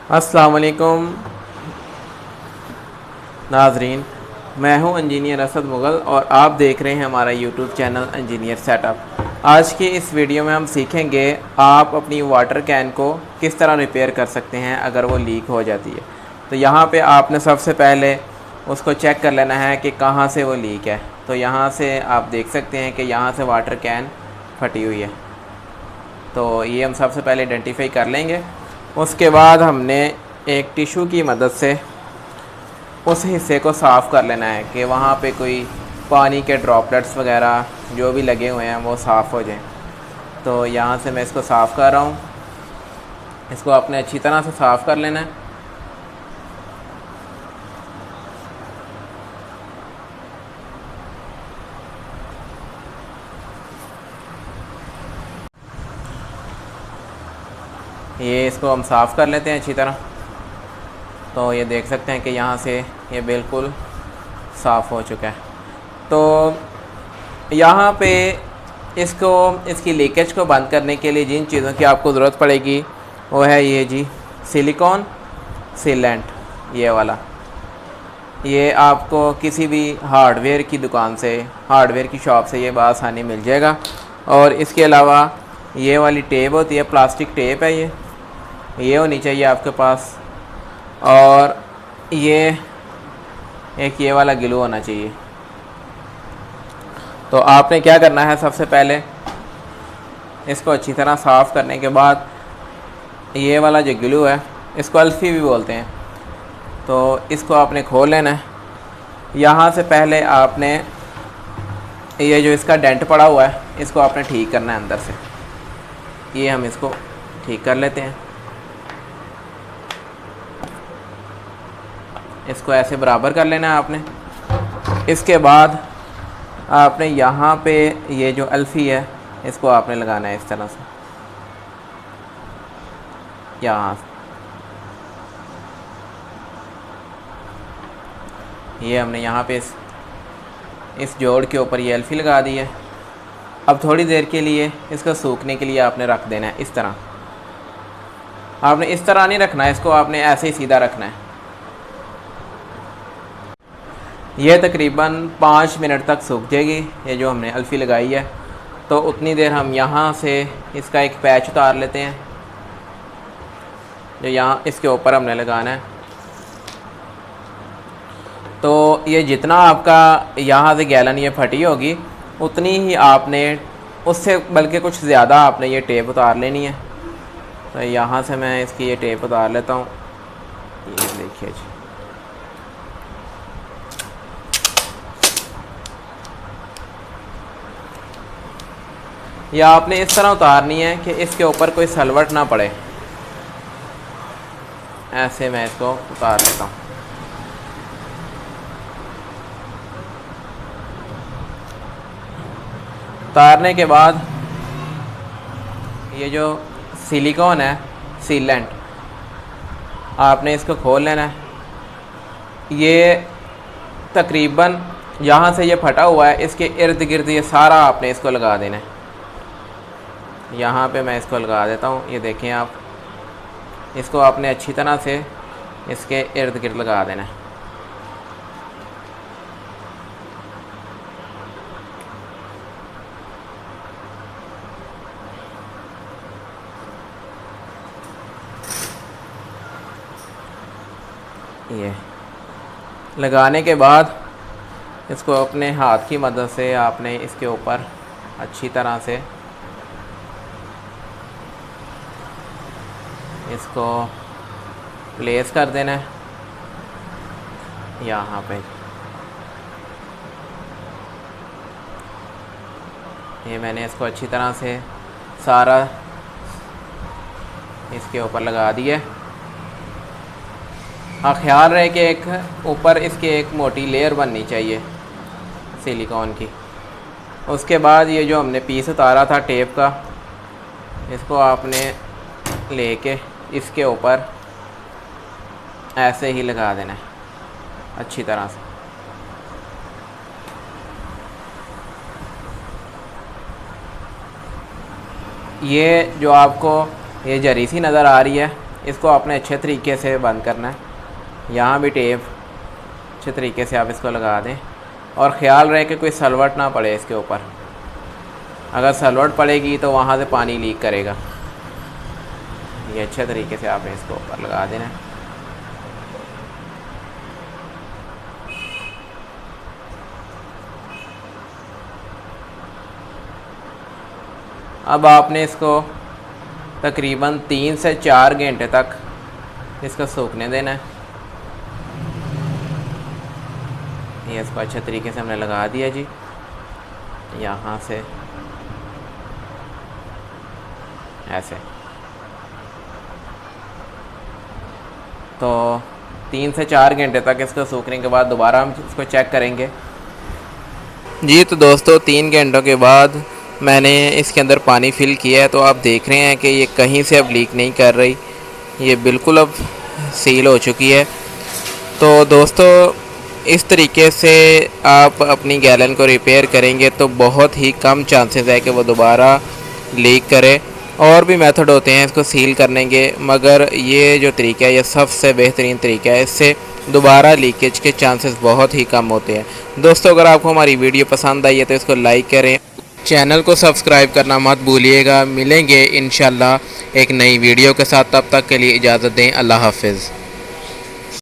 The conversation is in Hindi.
अस्सलाम वालेकुम नाजरीन, मैं हूं इंजीनियर असद मुग़ल और आप देख रहे हैं हमारा यूट्यूब चैनल इंजीनियर सेटअप। आज की इस वीडियो में हम सीखेंगे आप अपनी वाटर कैन को किस तरह रिपेयर कर सकते हैं अगर वो लीक हो जाती है। तो यहाँ पे आपने सबसे पहले उसको चेक कर लेना है कि कहाँ से वो लीक है। तो यहाँ से आप देख सकते हैं कि यहाँ से वाटर कैन फटी हुई है, तो ये हम सबसे पहले आइडेंटिफाई कर लेंगे। उसके बाद हमने एक टिशू की मदद से उस हिस्से को साफ़ कर लेना है कि वहाँ पे कोई पानी के ड्रॉपलेट्स वगैरह जो भी लगे हुए हैं वो साफ़ हो जाएं। तो यहाँ से मैं इसको साफ़ कर रहा हूँ। इसको आपने अच्छी तरह से साफ़ कर लेना है। ये इसको हम साफ़ कर लेते हैं अच्छी तरह। तो ये देख सकते हैं कि यहाँ से ये बिल्कुल साफ़ हो चुका है। तो यहाँ पे इसको इसकी लीकेज को बंद करने के लिए जिन चीज़ों की आपको ज़रूरत पड़ेगी वो है ये जी, सिलिकॉन सीलेंट, ये वाला। ये आपको किसी भी हार्डवेयर की दुकान से, हार्डवेयर की शॉप से ये बआसानी मिल जाएगा। और इसके अलावा ये वाली टेप होती है, प्लास्टिक टेप है, ये होनी चाहिए आपके पास। और ये एक ये वाला ग्लू होना चाहिए। तो आपने क्या करना है, सबसे पहले इसको अच्छी तरह साफ़ करने के बाद ये वाला जो ग्लू है, इसको अल्फ़ी भी बोलते हैं, तो इसको आपने खोल लेना है। यहाँ से पहले आपने ये जो इसका डेंट पड़ा हुआ है इसको आपने ठीक करना है अंदर से। ये हम इसको ठीक कर लेते हैं। इसको ऐसे बराबर कर लेना है आपने। इसके बाद आपने यहाँ पे ये जो अल्फ़ी है इसको आपने लगाना है इस तरह से, यहाँ से। ये हमने यहाँ पे इस जोड़ के ऊपर ये अल्फ़ी लगा दी है। अब थोड़ी देर के लिए इसको सूखने के लिए आपने रख देना है। इस तरह आपने इस तरह नहीं रखना है, इसको आपने ऐसे ही सीधा रखना है। ये तकरीबन 5 मिनट तक सूख जाएगी, ये जो हमने अल्फ़ी लगाई है। तो उतनी देर हम यहाँ से इसका एक पैच उतार लेते हैं जो यहाँ इसके ऊपर हमने लगाना है। तो ये जितना आपका यहाँ से गैलन ये फटी होगी उतनी ही आपने उससे बल्कि कुछ ज़्यादा आपने ये टेप उतार लेनी है। तो यहाँ से मैं इसकी ये टेप उतार लेता हूँ। ये देखिए जी, ये आपने इस तरह उतारनी है कि इसके ऊपर कोई सलवट ना पड़े। ऐसे मैं इसको उतार लेता हूँ। उतारने के बाद ये जो सिलिकॉन है सीलेंट, आपने इसको खोल लेना है। ये तकरीबन यहाँ से ये फटा हुआ है, इसके इर्द गिर्द ये सारा आपने इसको लगा देना है। यहाँ पे मैं इसको लगा देता हूँ। ये देखें आप, इसको आपने अच्छी तरह से इसके इर्द गिर्द लगा देना है। ये लगाने के बाद इसको अपने हाथ की मदद से आपने इसके ऊपर अच्छी तरह से इसको प्लेस कर देना है यहाँ पे। ये मैंने इसको अच्छी तरह से सारा इसके ऊपर लगा दिया। हाँ, ख्याल रहे कि एक ऊपर इसके एक मोटी लेयर बननी चाहिए सिलिकॉन की। उसके बाद ये जो हमने पीस उतारा था टेप का, इसको आपने लेके इसके ऊपर ऐसे ही लगा देना है अच्छी तरह से। ये जो आपको ये जरी सी नज़र आ रही है, इसको आपने अच्छे तरीके से बंद करना है। यहाँ भी टेप अच्छे तरीके से आप इसको लगा दें और ख़्याल रहे कि कोई सलवट ना पड़े इसके ऊपर। अगर सलवट पड़ेगी तो वहाँ से पानी लीक करेगा। ये अच्छे तरीके से आपने इसको ऊपर लगा देना है। अब आपने इसको तकरीबन 3 से 4 घंटे तक इसको सूखने देना है। ये इसको अच्छे तरीके से हमने लगा दिया जी। यहाँ से ऐसे तो 3 से 4 घंटे तक इसको सूखने के बाद दोबारा हम इसको चेक करेंगे जी। तो दोस्तों 3 घंटों के बाद मैंने इसके अंदर पानी फिल किया है, तो आप देख रहे हैं कि ये कहीं से अब लीक नहीं कर रही, ये बिल्कुल अब सील हो चुकी है। तो दोस्तों इस तरीके से आप अपनी गैलन को रिपेयर करेंगे तो बहुत ही कम चांसेस है कि वो दोबारा लीक करे। और भी मेथड होते हैं इसको सील करने के, मगर ये जो तरीका है ये सबसे बेहतरीन तरीका है। इससे दोबारा लीकेज के चांसेस बहुत ही कम होते हैं। दोस्तों अगर आपको हमारी वीडियो पसंद आई है तो इसको लाइक करें, चैनल को सब्सक्राइब करना मत भूलिएगा। मिलेंगे इंशाल्लाह एक नई वीडियो के साथ, तब तक के लिए इजाज़त दें। अल्लाह हाफ़िज़।